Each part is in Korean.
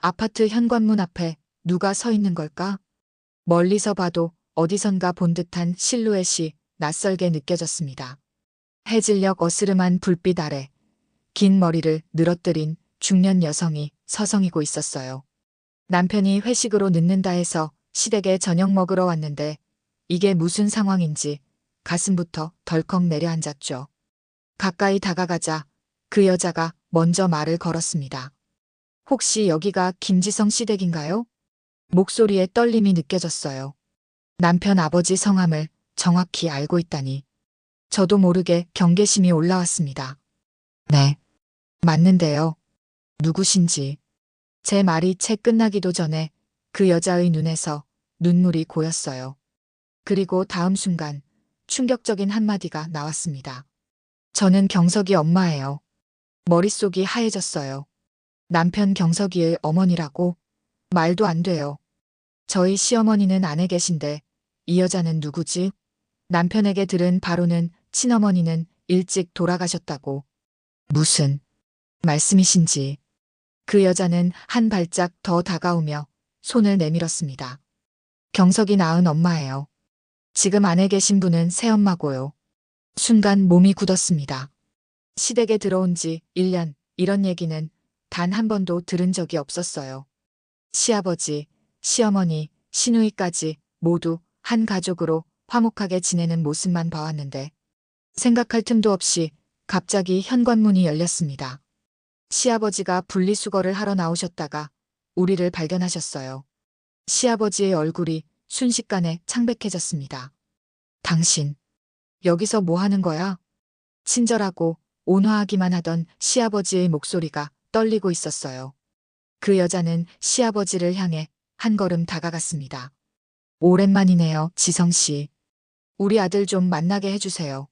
아파트 현관문 앞에 누가 서 있는 걸까? 멀리서 봐도 어디선가 본 듯한 실루엣이 낯설게 느껴졌습니다. 해질녘 어스름한 불빛 아래 긴 머리를 늘어뜨린 중년 여성이 서성이고 있었어요. 남편이 회식으로 늦는다 해서 시댁에 저녁 먹으러 왔는데 이게 무슨 상황인지 가슴부터 덜컥 내려앉았죠. 가까이 다가가자 그 여자가 먼저 말을 걸었습니다. 혹시 여기가 김지성 씨 댁인가요? 목소리에 떨림이 느껴졌어요. 남편 아버지 성함을 정확히 알고 있다니. 저도 모르게 경계심이 올라왔습니다. 네, 맞는데요. 누구신지. 제 말이 채 끝나기도 전에 그 여자의 눈에서 눈물이 고였어요. 그리고 다음 순간 충격적인 한마디가 나왔습니다. 저는 경석이 엄마예요. 머릿속이 하얘졌어요. 남편 경석이의 어머니라고? 말도 안 돼요. 저희 시어머니는 안에 계신데 이 여자는 누구지? 남편에게 들은 바로는 친어머니는 일찍 돌아가셨다고. 무슨 말씀이신지. 그 여자는 한 발짝 더 다가오며 손을 내밀었습니다. 경석이 낳은 엄마예요. 지금 안에 계신 분은 새엄마고요. 순간 몸이 굳었습니다. 시댁에 들어온 지 1년, 이런 얘기는 단 한 번도 들은 적이 없었어요. 시아버지, 시어머니, 시누이까지 모두 한 가족으로 화목하게 지내는 모습만 봐왔는데 생각할 틈도 없이 갑자기 현관문이 열렸습니다. 시아버지가 분리수거를 하러 나오셨다가 우리를 발견하셨어요. 시아버지의 얼굴이 순식간에 창백해졌습니다. 당신, 여기서 뭐 하는 거야? 친절하고 온화하기만 하던 시아버지의 목소리가 떨리고 있었어요. 그 여자는 시아버지를 향해 한 걸음 다가갔습니다. 오랜만이네요, 지성 씨. 우리 아들 좀 만나게 해주세요.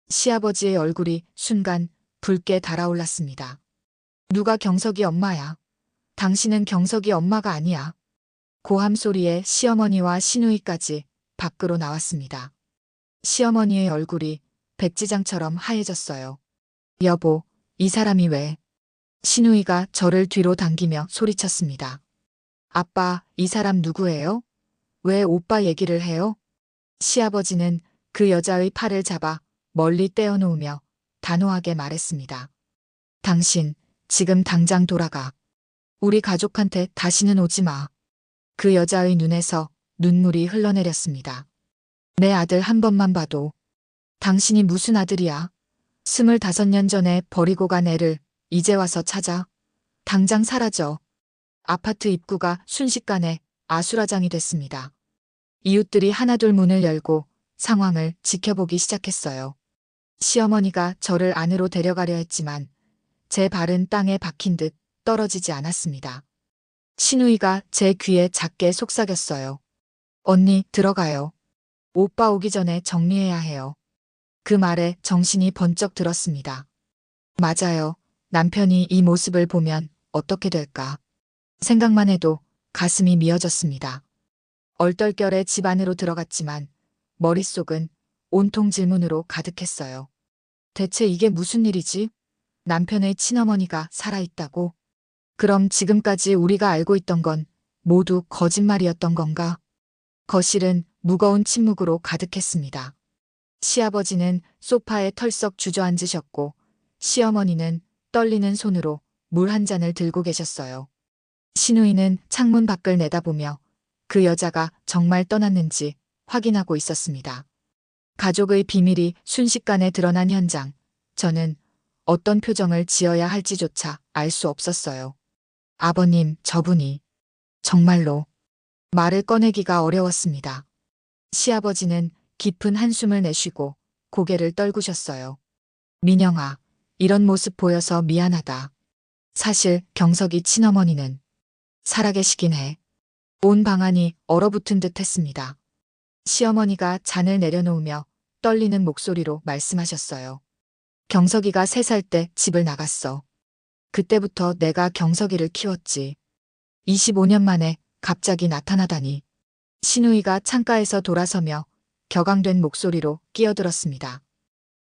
시아버지의 얼굴이 순간 붉게 달아올랐습니다. 누가 경석이 엄마야? 당신은 경석이 엄마가 아니야. 고함 소리에 시어머니와 시누이까지 밖으로 나왔습니다. 시어머니의 얼굴이 백지장처럼 하얘졌어요. 여보, 이 사람이 왜? 시누이가 저를 뒤로 당기며 소리쳤습니다. 아빠, 이 사람 누구예요? 왜 오빠 얘기를 해요? 시아버지는 그 여자의 팔을 잡아 멀리 떼어놓으며 단호하게 말했습니다. 당신, 지금 당장 돌아가. 우리 가족한테 다시는 오지 마. 그 여자의 눈에서 눈물이 흘러내렸습니다. 내 아들 한 번만 봐도. 당신이 무슨 아들이야? 25년 전에 버리고 간 애를 이제 와서 찾아. 당장 사라져. 아파트 입구가 순식간에 아수라장이 됐습니다. 이웃들이 하나둘 문을 열고 상황을 지켜보기 시작했어요. 시어머니가 저를 안으로 데려가려 했지만 제 발은 땅에 박힌 듯 떨어지지 않았습니다. 시누이가 제 귀에 작게 속삭였어요. 언니, 들어가요. 오빠 오기 전에 정리해야 해요. 그 말에 정신이 번쩍 들었습니다. 맞아요. 남편이 이 모습을 보면 어떻게 될까? 생각만 해도 가슴이 미어졌습니다. 얼떨결에 집 안으로 들어갔지만 머릿속은 온통 질문으로 가득했어요. 대체 이게 무슨 일이지? 남편의 친어머니가 살아있다고? 그럼 지금까지 우리가 알고 있던 건 모두 거짓말이었던 건가? 거실은 무거운 침묵으로 가득했습니다. 시아버지는 소파에 털썩 주저앉으셨고 시어머니는 떨리는 손으로 물 한 잔을 들고 계셨어요. 시누이는 창문 밖을 내다보며 그 여자가 정말 떠났는지 확인하고 있었습니다. 가족의 비밀이 순식간에 드러난 현장. 저는 어떤 표정을 지어야 할지조차 알 수 없었어요. 아버님, 저분이 정말로 말을 꺼내기가 어려웠습니다. 시아버지는 깊은 한숨을 내쉬고 고개를 떨구셨어요. 민영아, 이런 모습 보여서 미안하다. 사실 경석이 친어머니는 살아계시긴 해. 온 방안이 얼어붙은 듯 했습니다. 시어머니가 잔을 내려놓으며 떨리는 목소리로 말씀하셨어요. 경석이가 3살 때 집을 나갔어. 그때부터 내가 경석이를 키웠지. 25년 만에 갑자기 나타나다니. 시누이가 창가에서 돌아서며 격앙된 목소리로 끼어들었습니다.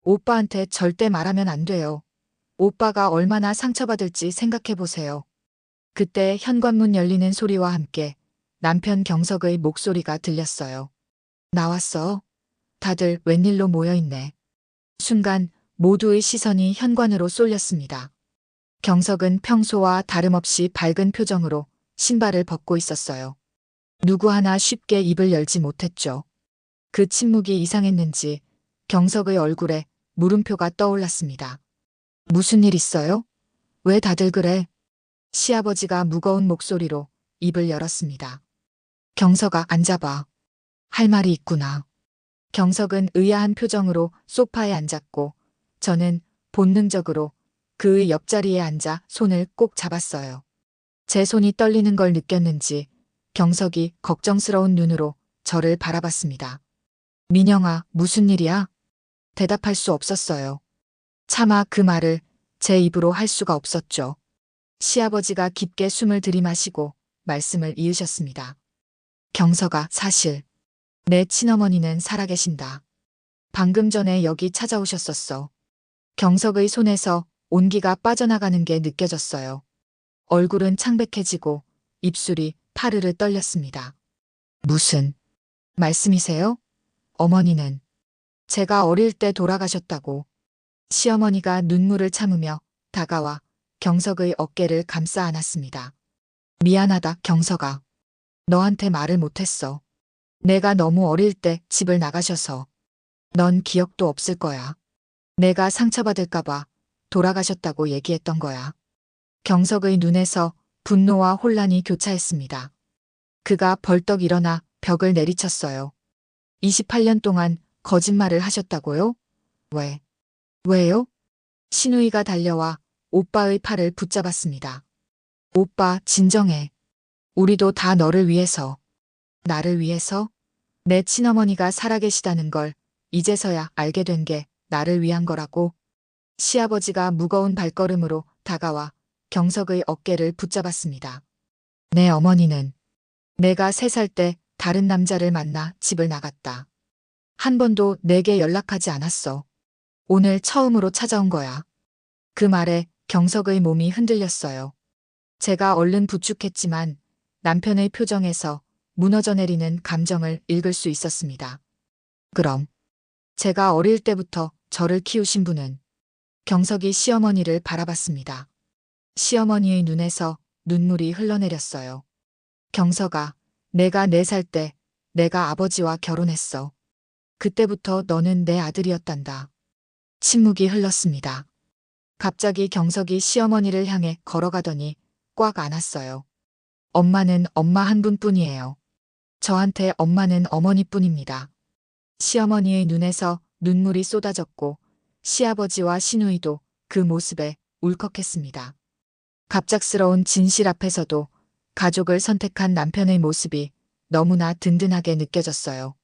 오빠한테 절대 말하면 안 돼요. 오빠가 얼마나 상처받을지 생각해 보세요. 그때 현관문 열리는 소리와 함께 남편 경석의 목소리가 들렸어요. 나왔어. 다들 웬일로 모여있네. 순간 모두의 시선이 현관으로 쏠렸습니다. 경석은 평소와 다름없이 밝은 표정으로 신발을 벗고 있었어요. 누구 하나 쉽게 입을 열지 못했죠. 그 침묵이 이상했는지 경석의 얼굴에 물음표가 떠올랐습니다. 무슨 일 있어요? 왜 다들 그래? 시아버지가 무거운 목소리로 입을 열었습니다. 경석아, 앉아봐. 할 말이 있구나. 경석은 의아한 표정으로 소파에 앉았고 저는 본능적으로 그의 옆자리에 앉아 손을 꼭 잡았어요. 제 손이 떨리는 걸 느꼈는지 경석이 걱정스러운 눈으로 저를 바라봤습니다. 민영아, 무슨 일이야? 대답할 수 없었어요. 차마 그 말을 제 입으로 할 수가 없었죠. 시아버지가 깊게 숨을 들이마시고 말씀을 이으셨습니다. 경석아, 사실 내 친어머니는 살아계신다. 방금 전에 여기 찾아오셨었어. 경석의 손에서 온기가 빠져나가는 게 느껴졌어요. 얼굴은 창백해지고 입술이 파르르 떨렸습니다. 무슨 말씀이세요? 어머니는 제가 어릴 때 돌아가셨다고. 시어머니가 눈물을 참으며 다가와 경석의 어깨를 감싸 안았습니다. 미안하다, 경석아. 너한테 말을 못했어. 내가 너무 어릴 때 집을 나가셔서. 넌 기억도 없을 거야. 내가 상처받을까봐 돌아가셨다고 얘기했던 거야. 경석의 눈에서 분노와 혼란이 교차했습니다. 그가 벌떡 일어나 벽을 내리쳤어요. 28년 동안 거짓말을 하셨다고요? 왜? 왜요? 신우이가 달려와 오빠의 팔을 붙잡았습니다. 오빠, 진정해. 우리도 다 너를 위해서. 나를 위해서? 내 친어머니가 살아계시다는 걸 이제서야 알게 된 게 나를 위한 거라고. 시아버지가 무거운 발걸음으로 다가와 경석의 어깨를 붙잡았습니다. 내 어머니는 내가 3살 때 다른 남자를 만나 집을 나갔다. 한 번도 내게 연락하지 않았어. 오늘 처음으로 찾아온 거야. 그 말에 경석의 몸이 흔들렸어요. 제가 얼른 부축했지만 남편의 표정에서 무너져 내리는 감정을 읽을 수 있었습니다. 그럼 제가 어릴 때부터 저를 키우신 분은? 경석이 시어머니를 바라봤습니다. 시어머니의 눈에서 눈물이 흘러내렸어요. 경석아, 내가 4살 때 내가 아버지와 결혼했어. 그때부터 너는 내 아들이었단다. 침묵이 흘렀습니다. 갑자기 경석이 시어머니를 향해 걸어가더니 꽉 안았어요. 엄마는 엄마 한 분뿐이에요. 저한테 엄마는 어머니뿐입니다. 시어머니의 눈에서 눈물이 쏟아졌고 시아버지와 시누이도 그 모습에 울컥했습니다. 갑작스러운 진실 앞에서도 가족을 선택한 남편의 모습이 너무나 든든하게 느껴졌어요.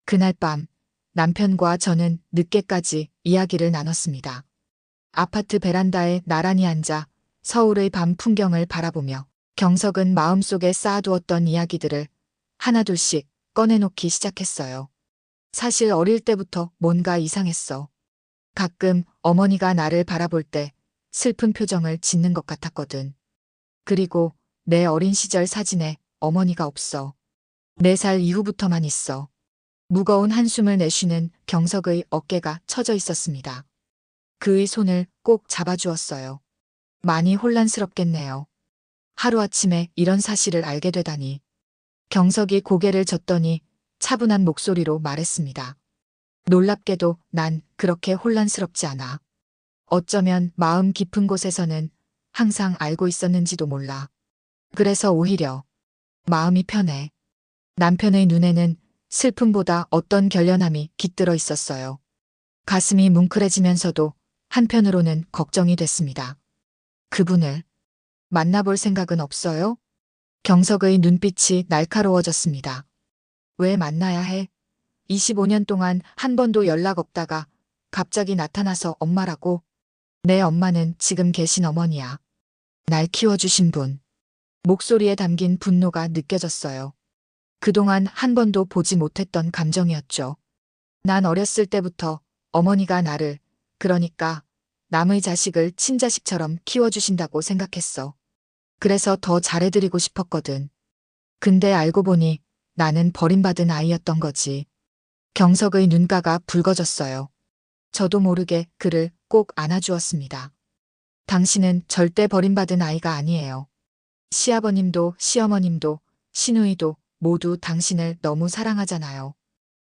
그날 밤 남편과 저는 늦게까지 이야기를 나눴습니다. 아파트 베란다에 나란히 앉아 서울의 밤 풍경을 바라보며 경석은 마음속에 쌓아두었던 이야기들을 하나둘씩 꺼내놓기 시작했어요. 사실 어릴 때부터 뭔가 이상했어. 가끔 어머니가 나를 바라볼 때 슬픈 표정을 짓는 것 같았거든. 그리고 내 어린 시절 사진에 어머니가 없어. 4살 이후부터만 있어. 무거운 한숨을 내쉬는 경석의 어깨가 처져 있었습니다. 그의 손을 꼭 잡아주었어요. 많이 혼란스럽겠네요. 하루아침에 이런 사실을 알게 되다니. 경석이 고개를 젓더니 차분한 목소리로 말했습니다. 놀랍게도 난 그렇게 혼란스럽지 않아. 어쩌면 마음 깊은 곳에서는 항상 알고 있었는지도 몰라. 그래서 오히려 마음이 편해. 남편의 눈에는 슬픔보다 어떤 결연함이 깃들어 있었어요. 가슴이 뭉클해지면서도 한편으로는 걱정이 됐습니다. 그분을 만나볼 생각은 없어요? 경석의 눈빛이 날카로워졌습니다. 왜 만나야 해? 25년 동안 한 번도 연락 없다가 갑자기 나타나서 엄마라고? 내 엄마는 지금 계신 어머니야. 날 키워주신 분. 목소리에 담긴 분노가 느껴졌어요. 그동안 한 번도 보지 못했던 감정이었죠. 난 어렸을 때부터 어머니가 나를, 그러니까 남의 자식을 친자식처럼 키워주신다고 생각했어. 그래서 더 잘해드리고 싶었거든. 근데 알고 보니 나는 버림받은 아이였던 거지. 경석의 눈가가 붉어졌어요. 저도 모르게 그를 꼭 안아주었습니다. 당신은 절대 버림받은 아이가 아니에요. 시아버님도 시어머님도 시누이도 모두 당신을 너무 사랑하잖아요.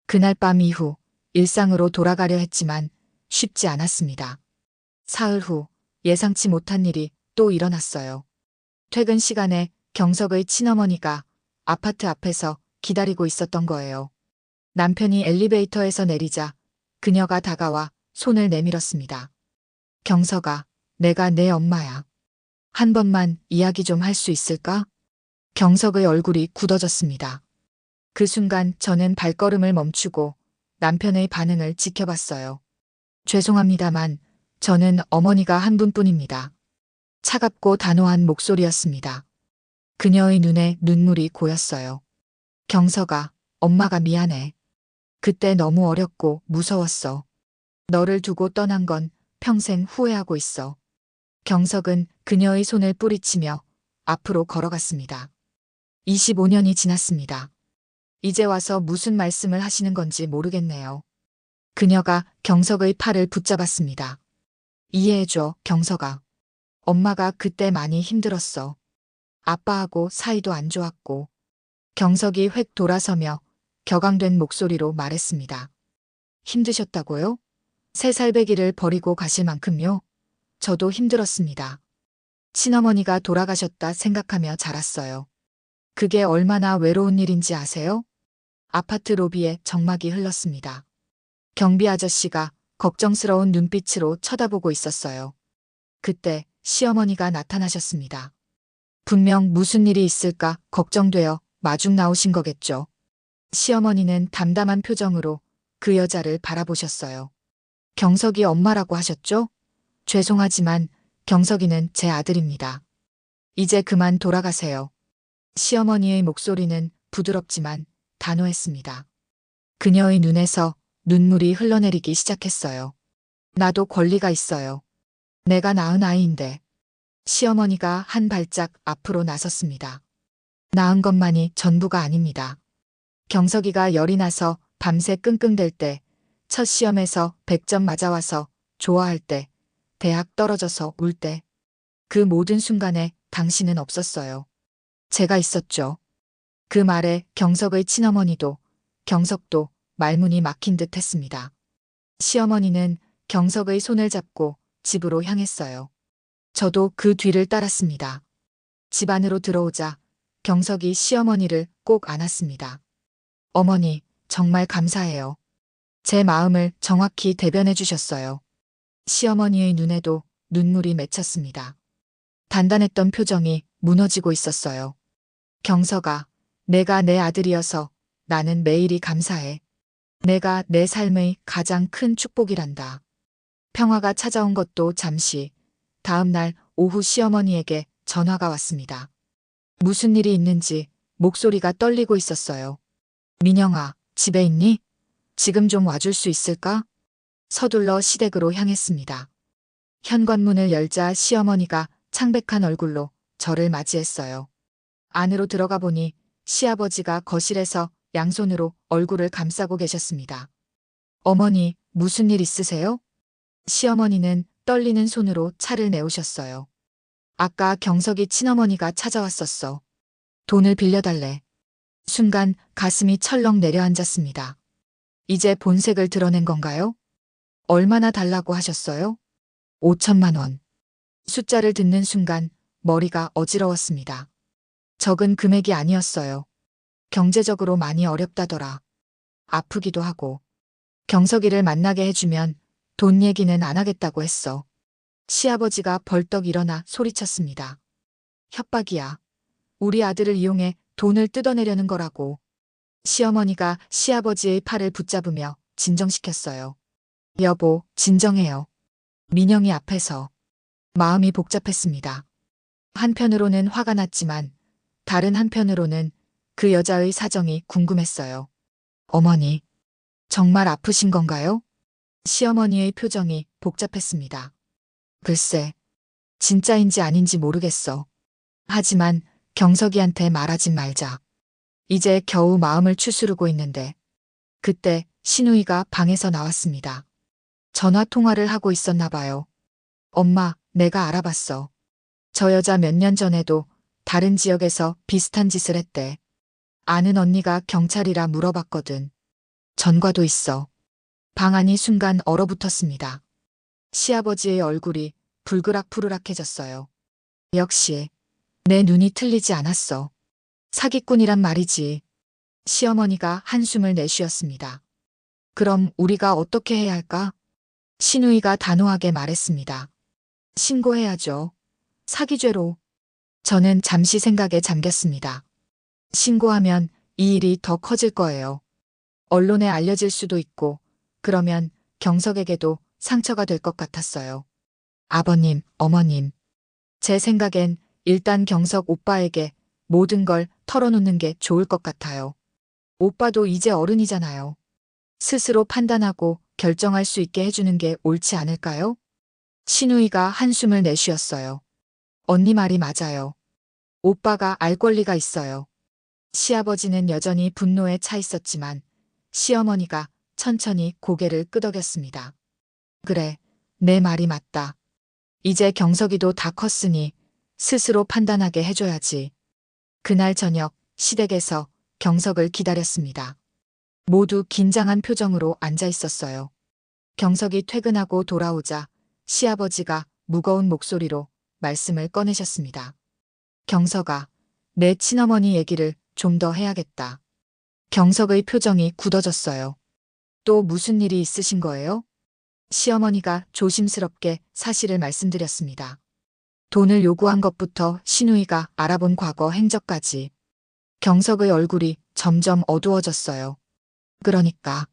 그날 밤 이후 일상으로 돌아가려 했지만 쉽지 않았습니다. 사흘 후 예상치 못한 일이 또 일어났어요. 퇴근 시간에 경석의 친어머니가 아파트 앞에서 기다리고 있었던 거예요. 남편이 엘리베이터에서 내리자 그녀가 다가와 손을 내밀었습니다. 경석아, 내가 내 엄마야. 한 번만 이야기 좀 할 수 있을까? 경석의 얼굴이 굳어졌습니다. 그 순간 저는 발걸음을 멈추고 남편의 반응을 지켜봤어요. 죄송합니다만 저는 어머니가 한 분뿐입니다. 차갑고 단호한 목소리였습니다. 그녀의 눈에 눈물이 고였어요. 경석아, 엄마가 미안해. 그때 너무 어렸고 무서웠어. 너를 두고 떠난 건 평생 후회하고 있어. 경석은 그녀의 손을 뿌리치며 앞으로 걸어갔습니다. 25년이 지났습니다. 이제 와서 무슨 말씀을 하시는 건지 모르겠네요. 그녀가 경석의 팔을 붙잡았습니다. 이해해줘, 경석아. 엄마가 그때 많이 힘들었어. 아빠하고 사이도 안 좋았고. 경석이 획 돌아서며 격앙된 목소리로 말했습니다. 힘드셨다고요? 3살배기를 버리고 가실 만큼요? 저도 힘들었습니다. 친어머니가 돌아가셨다 생각하며 자랐어요. 그게 얼마나 외로운 일인지 아세요? 아파트 로비에 정막이 흘렀습니다. 경비 아저씨가 걱정스러운 눈빛으로 쳐다보고 있었어요. 그때 시어머니가 나타나셨습니다. 분명 무슨 일이 있을까 걱정되어 마중 나오신 거겠죠. 시어머니는 담담한 표정으로 그 여자를 바라보셨어요. 경석이 엄마라고 하셨죠? 죄송하지만 경석이는 제 아들입니다. 이제 그만 돌아가세요. 시어머니의 목소리는 부드럽지만 단호했습니다. 그녀의 눈에서 눈물이 흘러내리기 시작했어요. 나도 권리가 있어요. 내가 낳은 아이인데. 시어머니가 한 발짝 앞으로 나섰습니다. 낳은 것만이 전부가 아닙니다. 경석이가 열이 나서 밤새 끙끙댈 때, 첫 시험에서 100점 맞아와서 좋아할 때, 대학 떨어져서 울 때, 그 모든 순간에 당신은 없었어요. 제가 있었죠. 그 말에 경석의 친어머니도, 경석도 말문이 막힌 듯 했습니다. 시어머니는 경석의 손을 잡고 집으로 향했어요. 저도 그 뒤를 따랐습니다. 집 안으로 들어오자 경석이 시어머니를 꼭 안았습니다. 어머니, 정말 감사해요. 제 마음을 정확히 대변해 주셨어요. 시어머니의 눈에도 눈물이 맺혔습니다. 단단했던 표정이 무너지고 있었어요. 경석아, 내가 내 아들이어서 나는 매일이 감사해. 내가 내 삶의 가장 큰 축복이란다. 평화가 찾아온 것도 잠시. 다음 날 오후 시어머니에게 전화가 왔습니다. 무슨 일이 있는지 목소리가 떨리고 있었어요. 민영아, 집에 있니? 지금 좀 와줄 수 있을까? 서둘러 시댁으로 향했습니다. 현관문을 열자 시어머니가 창백한 얼굴로 저를 맞이했어요. 안으로 들어가 보니 시아버지가 거실에서 양손으로 얼굴을 감싸고 계셨습니다. 어머니, 무슨 일 있으세요? 시어머니는 떨리는 손으로 차를 내오셨어요. 아까 경석이 친어머니가 찾아왔었어. 돈을 빌려달래. 순간 가슴이 철렁 내려앉았습니다. 이제 본색을 드러낸 건가요? 얼마나 달라고 하셨어요? 5천만 원. 숫자를 듣는 순간 머리가 어지러웠습니다. 적은 금액이 아니었어요. 경제적으로 많이 어렵다더라. 아프기도 하고. 경석이를 만나게 해주면 돈 얘기는 안 하겠다고 했어. 시아버지가 벌떡 일어나 소리쳤습니다. 협박이야. 우리 아들을 이용해 돈을 뜯어내려는 거라고. 시어머니가 시아버지의 팔을 붙잡으며 진정시켰어요. 여보, 진정해요. 민영이 앞에서. 마음이 복잡했습니다. 한편으로는 화가 났지만 다른 한편으로는 그 여자의 사정이 궁금했어요. 어머니, 정말 아프신 건가요? 시어머니의 표정이 복잡했습니다. 글쎄, 진짜인지 아닌지 모르겠어. 하지만 경석이한테 말하진 말자. 이제 겨우 마음을 추스르고 있는데 그때 신우이가 방에서 나왔습니다. 전화 통화를 하고 있었나 봐요. 엄마, 내가 알아봤어. 저 여자 몇 년 전에도 다른 지역에서 비슷한 짓을 했대. 아는 언니가 경찰이라 물어봤거든. 전과도 있어. 방 안이 순간 얼어붙었습니다. 시아버지의 얼굴이 불그락푸르락해졌어요. 역시 내 눈이 틀리지 않았어. 사기꾼이란 말이지. 시어머니가 한숨을 내쉬었습니다. 그럼 우리가 어떻게 해야 할까? 신우이가 단호하게 말했습니다. 신고해야죠. 사기죄로. 저는 잠시 생각에 잠겼습니다. 신고하면 이 일이 더 커질 거예요. 언론에 알려질 수도 있고, 그러면 경석에게도 상처가 될 것 같았어요. 아버님, 어머님. 제 생각엔 일단 경석 오빠에게 모든 걸 털어놓는 게 좋을 것 같아요. 오빠도 이제 어른이잖아요. 스스로 판단하고 결정할 수 있게 해주는 게 옳지 않을까요? 신우이가 한숨을 내쉬었어요. 언니 말이 맞아요. 오빠가 알 권리가 있어요. 시아버지는 여전히 분노에 차 있었지만 시어머니가 천천히 고개를 끄덕였습니다. 그래, 내 말이 맞다. 이제 경석이도 다 컸으니 스스로 판단하게 해줘야지. 그날 저녁 시댁에서 경석을 기다렸습니다. 모두 긴장한 표정으로 앉아 있었어요. 경석이 퇴근하고 돌아오자 시아버지가 무거운 목소리로 말씀을 꺼내셨습니다. 경석아, 내 친어머니 얘기를 좀 더 해야겠다. 경석의 표정이 굳어졌어요. 또 무슨 일이 있으신 거예요? 시어머니가 조심스럽게 사실을 말씀드렸습니다. 돈을 요구한 것부터 신우이가 알아본 과거 행적까지. 경석의 얼굴이 점점 어두워졌어요. 그러니까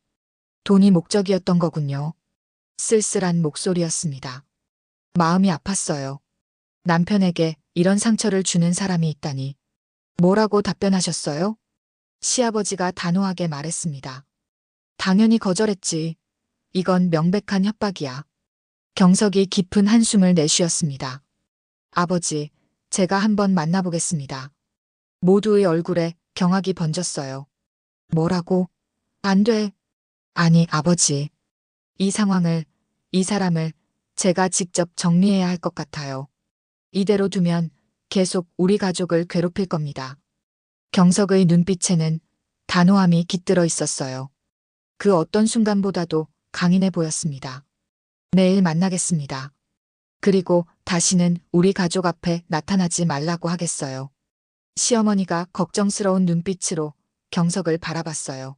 돈이 목적이었던 거군요. 쓸쓸한 목소리였습니다. 마음이 아팠어요. 남편에게 이런 상처를 주는 사람이 있다니. 뭐라고 답변하셨어요? 시아버지가 단호하게 말했습니다. 당연히 거절했지. 이건 명백한 협박이야. 경석이 깊은 한숨을 내쉬었습니다. 아버지, 제가 한번 만나보겠습니다. 모두의 얼굴에 경악이 번졌어요. 뭐라고? 안 돼. 아니, 아버지. 이 상황을, 이 사람을 제가 직접 정리해야 할 것 같아요. 이대로 두면 계속 우리 가족을 괴롭힐 겁니다. 경석의 눈빛에는 단호함이 깃들어 있었어요. 그 어떤 순간보다도 강인해 보였습니다. 내일 만나겠습니다. 그리고 다시는 우리 가족 앞에 나타나지 말라고 하겠어요. 시어머니가 걱정스러운 눈빛으로 경석을 바라봤어요.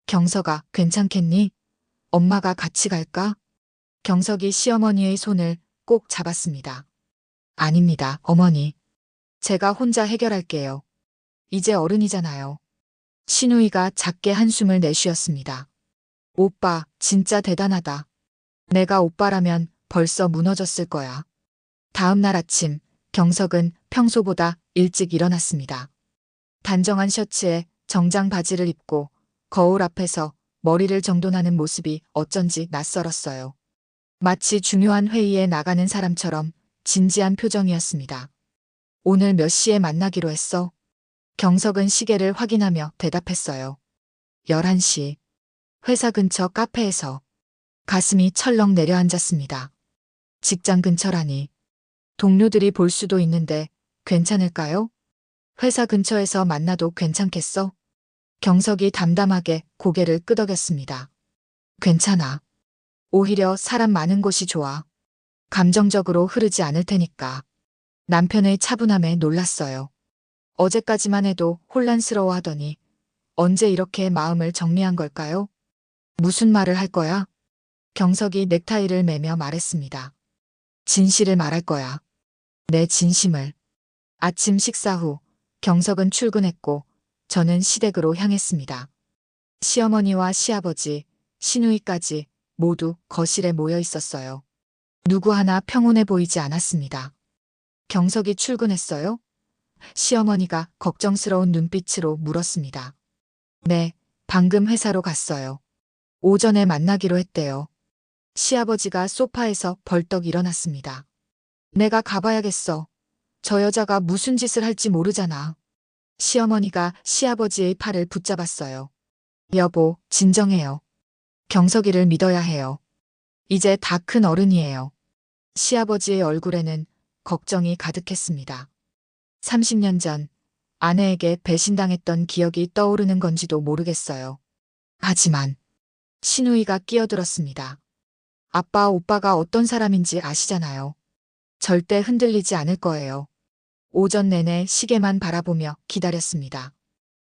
경석아, 괜찮겠니? 엄마가 같이 갈까? 경석이 시어머니의 손을 꼭 잡았습니다. 아닙니다, 어머니. 제가 혼자 해결할게요. 이제 어른이잖아요. 신우이가 작게 한숨을 내쉬었습니다. 오빠, 진짜 대단하다. 내가 오빠라면 벌써 무너졌을 거야. 다음 날 아침, 경석은 평소보다 일찍 일어났습니다. 단정한 셔츠에 정장 바지를 입고 거울 앞에서 머리를 정돈하는 모습이 어쩐지 낯설었어요. 마치 중요한 회의에 나가는 사람처럼 진지한 표정이었습니다. 오늘 몇 시에 만나기로 했어? 경석은 시계를 확인하며 대답했어요. 11시. 회사 근처 카페에서. 가슴이 철렁 내려앉았습니다. 직장 근처라니. 동료들이 볼 수도 있는데 괜찮을까요? 회사 근처에서 만나도 괜찮겠어? 경석이 담담하게 고개를 끄덕였습니다. 괜찮아. 오히려 사람 많은 곳이 좋아. 감정적으로 흐르지 않을 테니까. 남편의 차분함에 놀랐어요. 어제까지만 해도 혼란스러워 하더니 언제 이렇게 마음을 정리한 걸까요? 무슨 말을 할 거야? 경석이 넥타이를 매며 말했습니다. 진실을 말할 거야. 내 진심을. 아침 식사 후 경석은 출근했고 저는 시댁으로 향했습니다. 시어머니와 시아버지, 시누이까지 모두 거실에 모여 있었어요. 누구 하나 평온해 보이지 않았습니다. 경석이 출근했어요? 시어머니가 걱정스러운 눈빛으로 물었습니다. 네, 방금 회사로 갔어요. 오전에 만나기로 했대요. 시아버지가 소파에서 벌떡 일어났습니다. 내가 가봐야겠어. 저 여자가 무슨 짓을 할지 모르잖아. 시어머니가 시아버지의 팔을 붙잡았어요. 여보, 진정해요. 경석이를 믿어야 해요. 이제 다 큰 어른이에요. 시아버지의 얼굴에는 걱정이 가득했습니다. 30년 전 아내에게 배신당했던 기억이 떠오르는 건지도 모르겠어요. 하지만 신우이가 끼어들었습니다. 아빠, 오빠가 어떤 사람인지 아시잖아요. 절대 흔들리지 않을 거예요. 오전 내내 시계만 바라보며 기다렸습니다.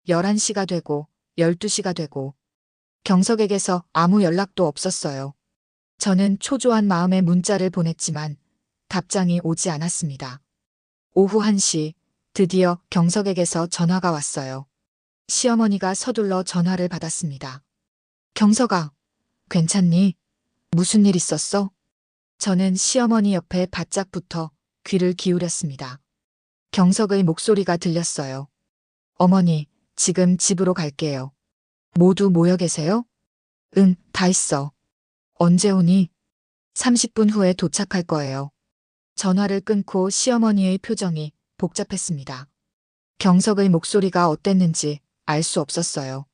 11시가 되고 12시가 되고 경석에게서 아무 연락도 없었어요. 저는 초조한 마음에 문자를 보냈지만 답장이 오지 않았습니다. 오후 1시 드디어 경석에게서 전화가 왔어요. 시어머니가 서둘러 전화를 받았습니다. 경석아, 괜찮니? 무슨 일 있었어? 저는 시어머니 옆에 바짝 붙어 귀를 기울였습니다. 경석의 목소리가 들렸어요. 어머니, 지금 집으로 갈게요. 모두 모여 계세요? 응, 다 있어. 언제 오니? 30분 후에 도착할 거예요. 전화를 끊고 시어머니의 표정이 복잡했습니다. 경석의 목소리가 어땠는지 알 수 없었어요.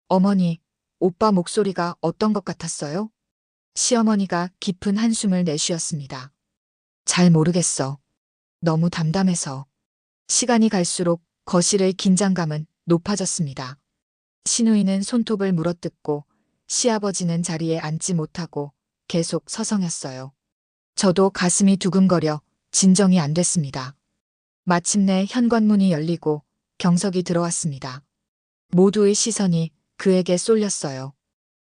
어머니, 오빠 목소리가 어떤 것 같았어요? 시어머니가 깊은 한숨을 내쉬었습니다. 잘 모르겠어. 너무 담담해서. 시간이 갈수록 거실의 긴장감은 높아졌습니다. 시누이는 손톱을 물어뜯고 시아버지는 자리에 앉지 못하고 계속 서성였어요. 저도 가슴이 두근거려 진정이 안 됐습니다. 마침내 현관문이 열리고 경석이 들어왔습니다. 모두의 시선이 그에게 쏠렸어요.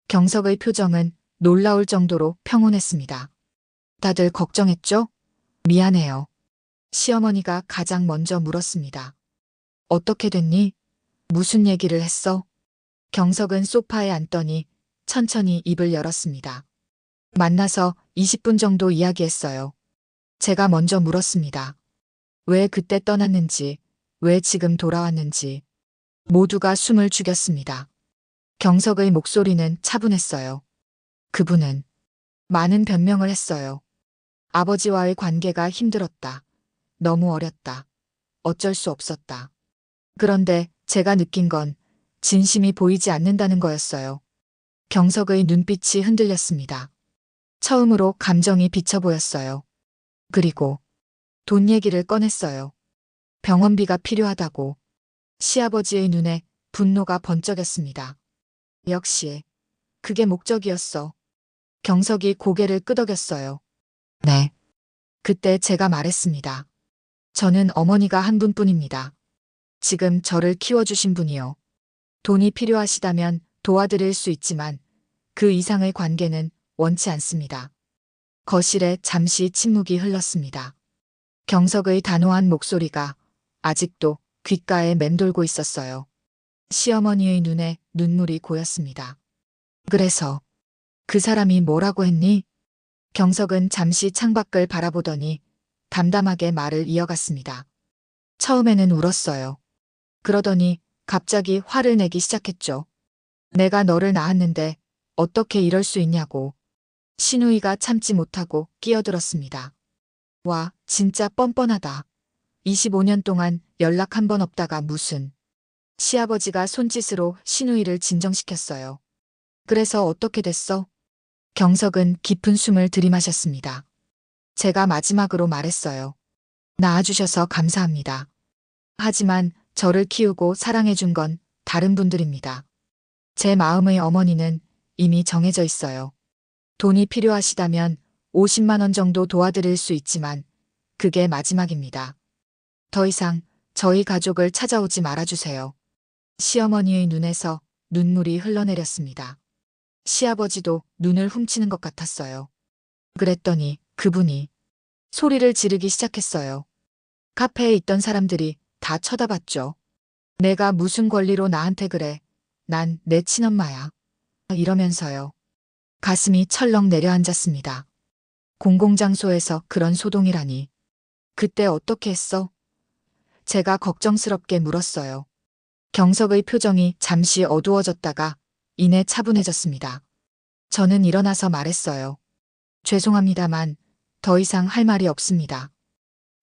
경석의 표정은 놀라울 정도로 평온했습니다. 다들 걱정했죠? 미안해요. 시어머니가 가장 먼저 물었습니다. 어떻게 됐니? 무슨 얘기를 했어? 경석은 소파에 앉더니 천천히 입을 열었습니다. 만나서 20분 정도 이야기했어요. 제가 먼저 물었습니다. 왜 그때 떠났는지, 왜 지금 돌아왔는지. 모두가 숨을 죽였습니다. 경석의 목소리는 차분했어요. 그분은 많은 변명을 했어요. 아버지와의 관계가 힘들었다. 너무 어렸다. 어쩔 수 없었다. 그런데 제가 느낀 건 진심이 보이지 않는다는 거였어요. 경석의 눈빛이 흔들렸습니다. 처음으로 감정이 비쳐 보였어요. 그리고 돈 얘기를 꺼냈어요. 병원비가 필요하다고. 시아버지의 눈에 분노가 번쩍였습니다. 역시 그게 목적이었어. 경석이 고개를 끄덕였어요. 네. 그때 제가 말했습니다. 저는 어머니가 한 분뿐입니다. 지금 저를 키워주신 분이요. 돈이 필요하시다면 도와드릴 수 있지만 그 이상의 관계는 원치 않습니다. 거실에 잠시 침묵이 흘렀습니다. 경석의 단호한 목소리가 아직도 귓가에 맴돌고 있었어요. 시어머니의 눈에 눈물이 고였습니다. 그래서 그 사람이 뭐라고 했니? 경석은 잠시 창밖을 바라보더니 담담하게 말을 이어갔습니다. 처음에는 울었어요. 그러더니 갑자기 화를 내기 시작했죠. 내가 너를 낳았는데 어떻게 이럴 수 있냐고. 시누이가 참지 못하고 끼어들었습니다. 와, 진짜 뻔뻔하다. 25년 동안 연락 한 번 없다가 무슨. 시아버지가 손짓으로 시누이를 진정시켰어요. 그래서 어떻게 됐어? 경석은 깊은 숨을 들이마셨습니다. 제가 마지막으로 말했어요. 낳아주셔서 감사합니다. 하지만 저를 키우고 사랑해준 건 다른 분들입니다. 제 마음의 어머니는 이미 정해져 있어요. 돈이 필요하시다면 50만 원 정도 도와드릴 수 있지만 그게 마지막입니다. 더 이상 저희 가족을 찾아오지 말아주세요. 시어머니의 눈에서 눈물이 흘러내렸습니다. 시아버지도 눈을 훔치는 것 같았어요. 그랬더니 그분이 소리를 지르기 시작했어요. 카페에 있던 사람들이 다 쳐다봤죠. 내가 무슨 권리로 나한테 그래. 난 내 친엄마야. 이러면서요. 가슴이 철렁 내려앉았습니다. 공공장소에서 그런 소동이라니. 그때 어떻게 했어? 제가 걱정스럽게 물었어요. 경석의 표정이 잠시 어두워졌다가 이내 차분해졌습니다. 저는 일어나서 말했어요. 죄송합니다만 더 이상 할 말이 없습니다.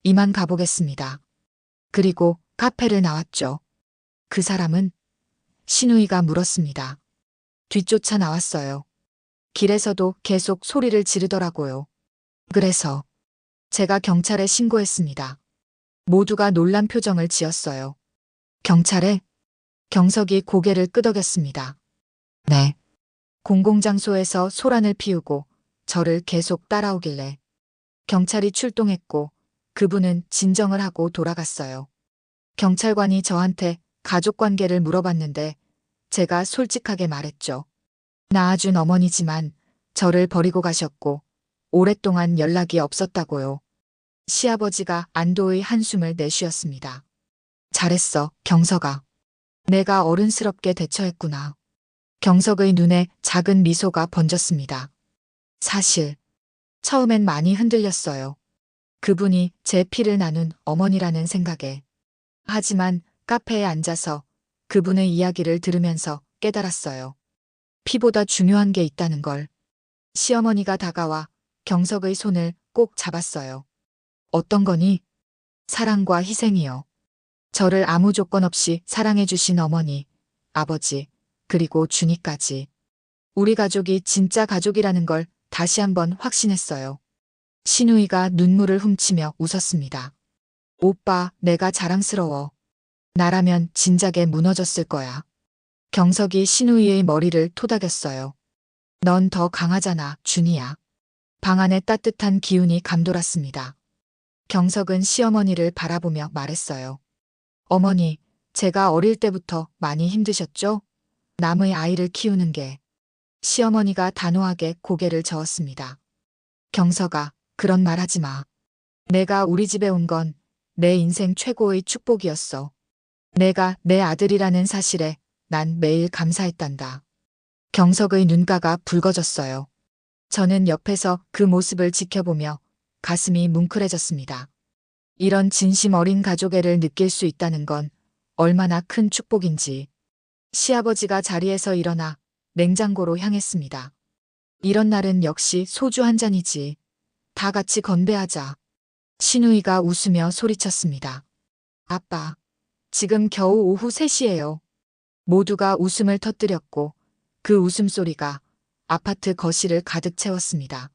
이만 가보겠습니다. 그리고 카페를 나왔죠. 그 사람은? 신우이가 물었습니다. 뒤쫓아 나왔어요. 길에서도 계속 소리를 지르더라고요. 그래서 제가 경찰에 신고했습니다. 모두가 놀란 표정을 지었어요. 경찰에? 경석이 고개를 끄덕였습니다. 네. 공공장소에서 소란을 피우고 저를 계속 따라오길래 경찰이 출동했고 그분은 진정을 하고 돌아갔어요. 경찰관이 저한테 가족 관계를 물어봤는데 제가 솔직하게 말했죠. 낳아준 어머니지만 저를 버리고 가셨고 오랫동안 연락이 없었다고요. 시아버지가 안도의 한숨을 내쉬었습니다. 잘했어, 경석아. 내가 어른스럽게 대처했구나. 경석의 눈에 작은 미소가 번졌습니다. 사실 처음엔 많이 흔들렸어요. 그분이 제 피를 나눈 어머니라는 생각에. 하지만 카페에 앉아서 그분의 이야기를 들으면서 깨달았어요. 피보다 중요한 게 있다는 걸. 시어머니가 다가와 경석의 손을 꼭 잡았어요. 어떤 거니? 사랑과 희생이요. 저를 아무 조건 없이 사랑해주신 어머니, 아버지, 그리고 준이까지. 우리 가족이 진짜 가족이라는 걸 다시 한번 확신했어요. 신우이가 눈물을 훔치며 웃었습니다. 오빠, 내가 자랑스러워. 나라면 진작에 무너졌을 거야. 경석이 신우이의 머리를 토닥였어요. 넌 더 강하잖아, 준이야. 방 안에 따뜻한 기운이 감돌았습니다. 경석은 시어머니를 바라보며 말했어요. 어머니, 제가 어릴 때부터 많이 힘드셨죠? 남의 아이를 키우는 게. 시어머니가 단호하게 고개를 저었습니다. 경석아, 그런 말 하지 마. 내가 우리 집에 온 건 내 인생 최고의 축복이었어. 내가 내 아들이라는 사실에 난 매일 감사했단다. 경석의 눈가가 붉어졌어요. 저는 옆에서 그 모습을 지켜보며 가슴이 뭉클해졌습니다. 이런 진심 어린 가족애를 느낄 수 있다는 건 얼마나 큰 축복인지. 시아버지가 자리에서 일어나 냉장고로 향했습니다. 이런 날은 역시 소주 한 잔이지. 다 같이 건배하자. 신우이가 웃으며 소리쳤습니다. 아빠, 지금 겨우 오후 3시예요. 모두가 웃음을 터뜨렸고 그 웃음소리가 아파트 거실을 가득 채웠습니다.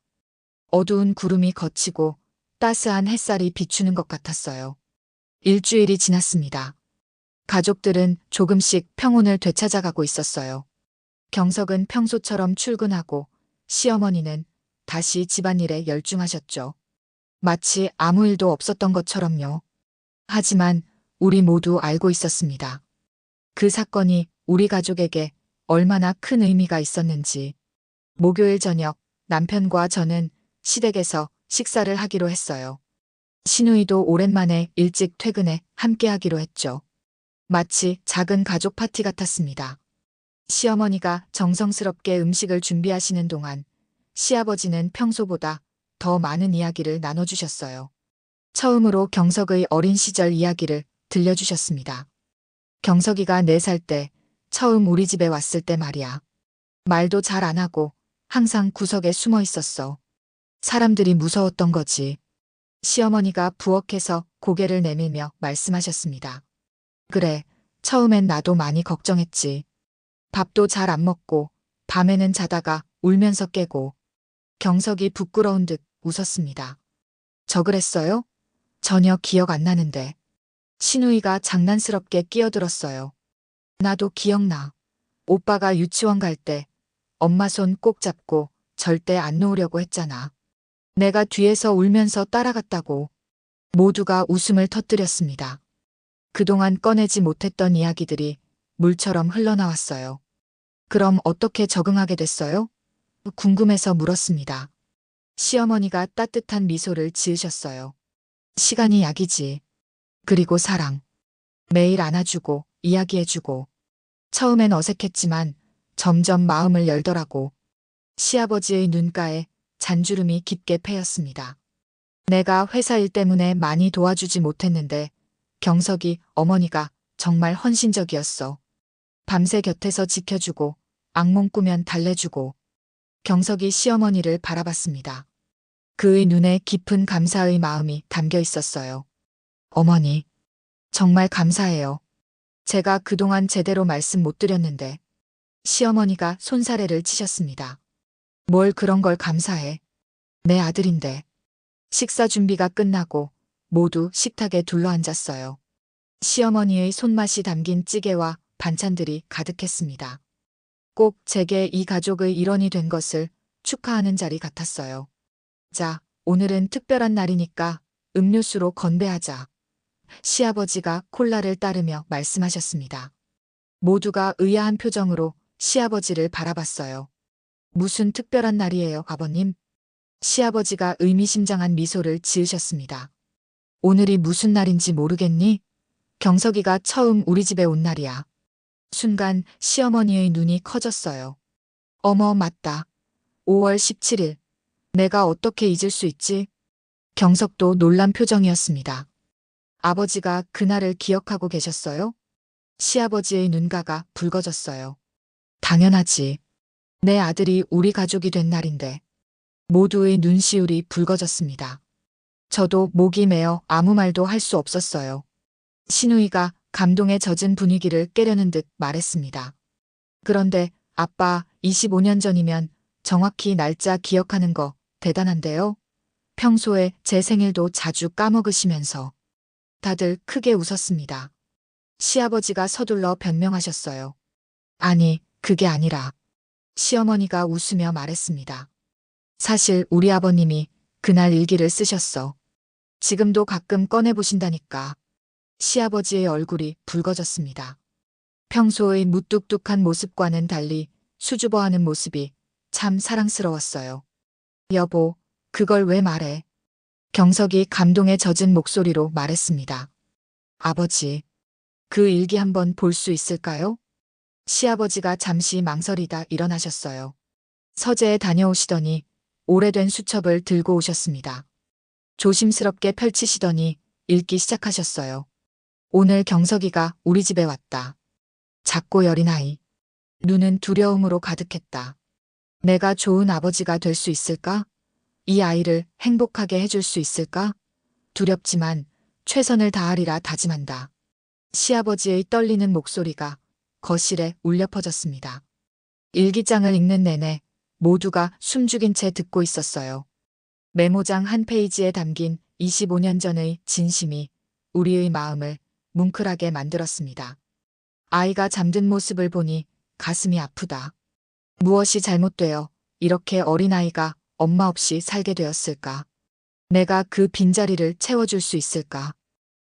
어두운 구름이 걷히고 따스한 햇살이 비추는 것 같았어요. 일주일이 지났습니다. 가족들은 조금씩 평온을 되찾아가고 있었어요. 경석은 평소처럼 출근하고 시어머니는 다시 집안일에 열중하셨죠. 마치 아무 일도 없었던 것처럼요. 하지만 우리 모두 알고 있었습니다. 그 사건이 우리 가족에게 얼마나 큰 의미가 있었는지. 목요일 저녁 남편과 저는 시댁에서 식사를 하기로 했어요. 신우이도 오랜만에 일찍 퇴근해 함께 하기로 했죠. 마치 작은 가족 파티 같았습니다. 시어머니가 정성스럽게 음식을 준비하시는 동안 시아버지는 평소보다 더 많은 이야기를 나눠주셨어요. 처음으로 경석의 어린 시절 이야기를 들려주셨습니다. 경석이가 4살 때 처음 우리 집에 왔을 때 말이야. 말도 잘 안 하고 항상 구석에 숨어 있었어. 사람들이 무서웠던 거지. 시어머니가 부엌에서 고개를 내밀며 말씀하셨습니다. 그래, 처음엔 나도 많이 걱정했지. 밥도 잘 안 먹고 밤에는 자다가 울면서 깨고. 경석이 부끄러운 듯 웃었습니다. 저 그랬어요? 전혀 기억 안 나는데. 신우이가 장난스럽게 끼어들었어요. 나도 기억나. 오빠가 유치원 갈 때 엄마 손 꼭 잡고 절대 안 놓으려고 했잖아. 내가 뒤에서 울면서 따라갔다고. 모두가 웃음을 터뜨렸습니다. 그동안 꺼내지 못했던 이야기들이 물처럼 흘러나왔어요. 그럼 어떻게 적응하게 됐어요? 궁금해서 물었습니다. 시어머니가 따뜻한 미소를 지으셨어요. 시간이 약이지. 그리고 사랑. 매일 안아주고 이야기해주고. 처음엔 어색했지만 점점 마음을 열더라고. 시아버지의 눈가에 잔주름이 깊게 패였습니다. 내가 회사 일 때문에 많이 도와주지 못했는데 경석이 어머니가 정말 헌신적이었어. 밤새 곁에서 지켜주고 악몽 꾸면 달래주고. 경석이 시어머니를 바라봤습니다. 그의 눈에 깊은 감사의 마음이 담겨 있었어요. 어머니, 정말 감사해요. 제가 그동안 제대로 말씀 못 드렸는데. 시어머니가 손사래를 치셨습니다. 뭘 그런 걸 감사해. 내 아들인데. 식사 준비가 끝나고 모두 식탁에 둘러앉았어요. 시어머니의 손맛이 담긴 찌개와 반찬들이 가득했습니다. 꼭 제게 이 가족의 일원이 된 것을 축하하는 자리 같았어요. 자, 오늘은 특별한 날이니까 음료수로 건배하자. 시아버지가 콜라를 따르며 말씀하셨습니다. 모두가 의아한 표정으로 시아버지를 바라봤어요. 무슨 특별한 날이에요, 아버님? 시아버지가 의미심장한 미소를 지으셨습니다. 오늘이 무슨 날인지 모르겠니? 경석이가 처음 우리 집에 온 날이야. 순간 시어머니의 눈이 커졌어요. 어머, 맞다. 5월 17일. 내가 어떻게 잊을 수 있지? 경석도 놀란 표정이었습니다. 아버지가 그날을 기억하고 계셨어요? 시아버지의 눈가가 붉어졌어요. 당연하지. 내 아들이 우리 가족이 된 날인데. 모두의 눈시울이 붉어졌습니다. 저도 목이 메어 아무 말도 할 수 없었어요. 신우이가 감동에 젖은 분위기를 깨려는 듯 말했습니다. 그런데 아빠, 25년 전이면 정확히 날짜 기억하는 거 대단한데요? 평소에 제 생일도 자주 까먹으시면서. 다들 크게 웃었습니다. 시아버지가 서둘러 변명하셨어요. 아니, 그게 아니라. 시어머니가 웃으며 말했습니다. 사실 우리 아버님이 그날 일기를 쓰셨어. 지금도 가끔 꺼내보신다니까. 시아버지의 얼굴이 붉어졌습니다. 평소의 무뚝뚝한 모습과는 달리 수줍어하는 모습이 참 사랑스러웠어요. 여보, 그걸 왜 말해? 경석이 감동에 젖은 목소리로 말했습니다. 아버지, 그 일기 한번 볼 수 있을까요? 시아버지가 잠시 망설이다 일어나셨어요. 서재에 다녀오시더니 오래된 수첩을 들고 오셨습니다. 조심스럽게 펼치시더니 읽기 시작하셨어요. 오늘 경석이가 우리 집에 왔다. 작고 여린 아이. 눈은 두려움으로 가득했다. 내가 좋은 아버지가 될 수 있을까? 이 아이를 행복하게 해줄 수 있을까? 두렵지만 최선을 다하리라 다짐한다. 시아버지의 떨리는 목소리가 거실에 울려 퍼졌습니다. 일기장을 읽는 내내 모두가 숨죽인 채 듣고 있었어요. 메모장 한 페이지에 담긴 25년 전의 진심이 우리의 마음을 뭉클하게 만들었습니다. 아이가 잠든 모습을 보니 가슴이 아프다. 무엇이 잘못되어 이렇게 어린아이가 엄마 없이 살게 되었을까? 내가 그 빈자리를 채워줄 수 있을까?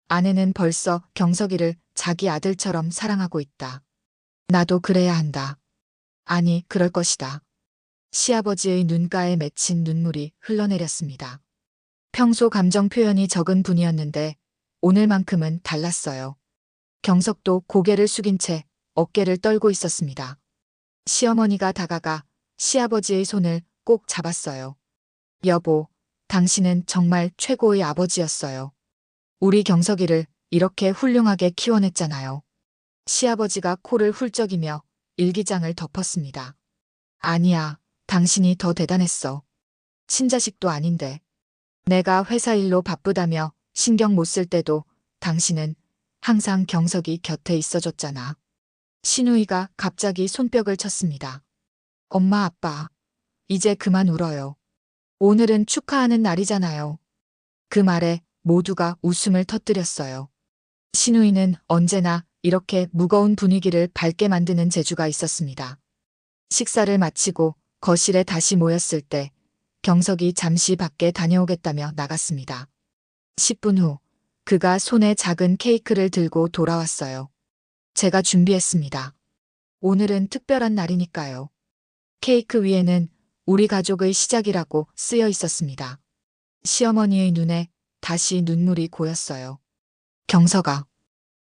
아내는 벌써 경석이를 자기 아들처럼 사랑하고 있다. 나도 그래야 한다. 아니, 그럴 것이다. 시아버지의 눈가에 맺힌 눈물이 흘러내렸습니다. 평소 감정 표현이 적은 분이었는데 오늘만큼은 달랐어요. 경석도 고개를 숙인 채 어깨를 떨고 있었습니다. 시어머니가 다가가 시아버지의 손을 꼭 잡았어요. 여보, 당신은 정말 최고의 아버지였어요. 우리 경석이를 이렇게 훌륭하게 키워냈잖아요. 시아버지가 코를 훌쩍이며 일기장을 덮었습니다. 아니야, 당신이 더 대단했어. 친자식도 아닌데. 내가 회사 일로 바쁘다며 신경 못 쓸 때도 당신은 항상 경석이 곁에 있어줬잖아. 신우이가 갑자기 손뼉을 쳤습니다. 엄마, 아빠, 이제 그만 울어요. 오늘은 축하하는 날이잖아요. 그 말에 모두가 웃음을 터뜨렸어요. 신우이는 언제나 이렇게 무거운 분위기를 밝게 만드는 재주가 있었습니다. 식사를 마치고 거실에 다시 모였을 때 경석이 잠시 밖에 다녀오겠다며 나갔습니다. 10분 후 그가 손에 작은 케이크를 들고 돌아왔어요. 제가 준비했습니다. 오늘은 특별한 날이니까요. 케이크 위에는 우리 가족의 시작이라고 쓰여 있었습니다. 시어머니의 눈에 다시 눈물이 고였어요. 경석아.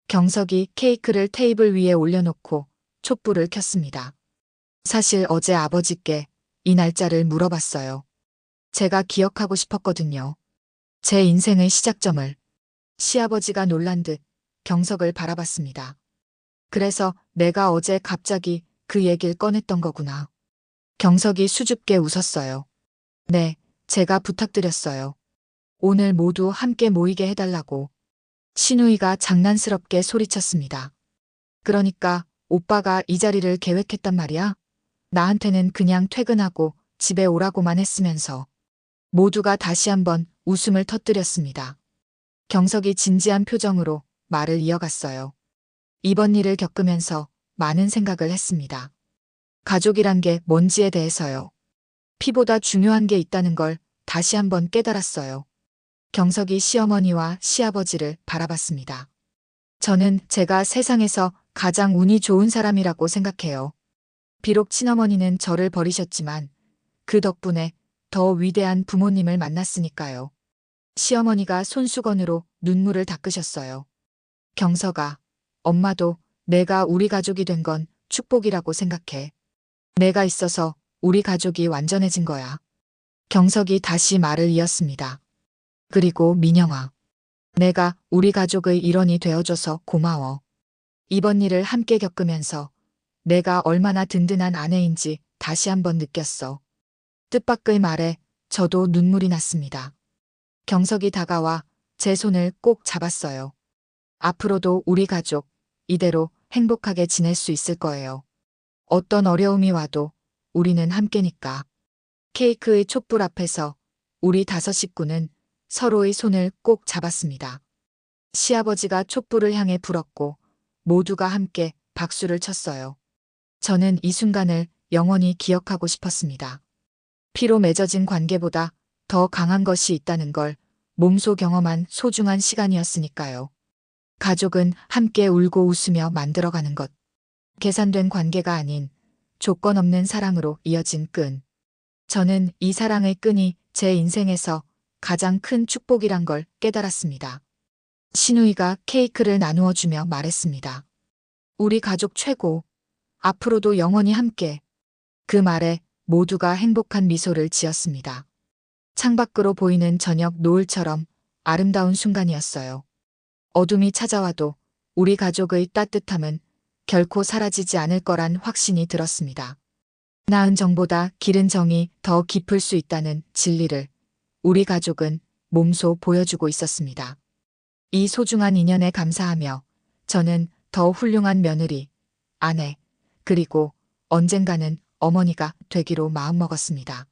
경석이 케이크를 테이블 위에 올려놓고 촛불을 켰습니다. 사실 어제 아버지께 이 날짜를 물어봤어요. 제가 기억하고 싶었거든요. 제 인생의 시작점을. 시아버지가 놀란 듯 경석을 바라봤습니다. 그래서 내가 어제 갑자기 그 얘기를 꺼냈던 거구나. 경석이 수줍게 웃었어요. 네, 제가 부탁드렸어요. 오늘 모두 함께 모이게 해달라고. 신우이가 장난스럽게 소리쳤습니다. 그러니까 오빠가 이 자리를 계획했단 말이야? 나한테는 그냥 퇴근하고 집에 오라고만 했으면서. 모두가 다시 한번 웃음을 터뜨렸습니다. 경석이 진지한 표정으로 말을 이어갔어요. 이번 일을 겪으면서 많은 생각을 했습니다. 가족이란 게 뭔지에 대해서요. 피보다 중요한 게 있다는 걸 다시 한번 깨달았어요. 경석이 시어머니와 시아버지를 바라봤습니다. 저는 제가 세상에서 가장 운이 좋은 사람이라고 생각해요. 비록 친어머니는 저를 버리셨지만 그 덕분에 더 위대한 부모님을 만났으니까요. 시어머니가 손수건으로 눈물을 닦으셨어요. 경석아, 엄마도 내가 우리 가족이 된 건 축복이라고 생각해. 내가 있어서 우리 가족이 완전해진 거야. 경석이 다시 말을 이었습니다. 그리고 민영아, 내가 우리 가족의 일원이 되어줘서 고마워. 이번 일을 함께 겪으면서 내가 얼마나 든든한 아내인지 다시 한번 느꼈어. 뜻밖의 말에 저도 눈물이 났습니다. 경석이 다가와 제 손을 꼭 잡았어요. 앞으로도 우리 가족 이대로 행복하게 지낼 수 있을 거예요. 어떤 어려움이 와도 우리는 함께니까. 케이크의 촛불 앞에서 우리 5 식구는 서로의 손을 꼭 잡았습니다. 시아버지가 촛불을 향해 불었고 모두가 함께 박수를 쳤어요. 저는 이 순간을 영원히 기억하고 싶었습니다. 피로 맺어진 관계보다 더 강한 것이 있다는 걸 몸소 경험한 소중한 시간이었으니까요. 가족은 함께 울고 웃으며 만들어가는 것. 계산된 관계가 아닌 조건 없는 사랑으로 이어진 끈. 저는 이 사랑의 끈이 제 인생에서 가장 큰 축복이란 걸 깨달았습니다. 신우이가 케이크를 나누어 주며 말했습니다. 우리 가족 최고. 앞으로도 영원히 함께. 그 말에 모두가 행복한 미소를 지었습니다. 창밖으로 보이는 저녁 노을처럼 아름다운 순간이었어요. 어둠이 찾아와도 우리 가족의 따뜻함은 결코 사라지지 않을 거란 확신이 들었습니다. 나은 정보다 기른 정이 더 깊을 수 있다는 진리를 우리 가족은 몸소 보여주고 있었습니다. 이 소중한 인연에 감사하며 저는 더 훌륭한 며느리, 아내, 그리고 언젠가는 어머니가 되기로 마음먹었습니다.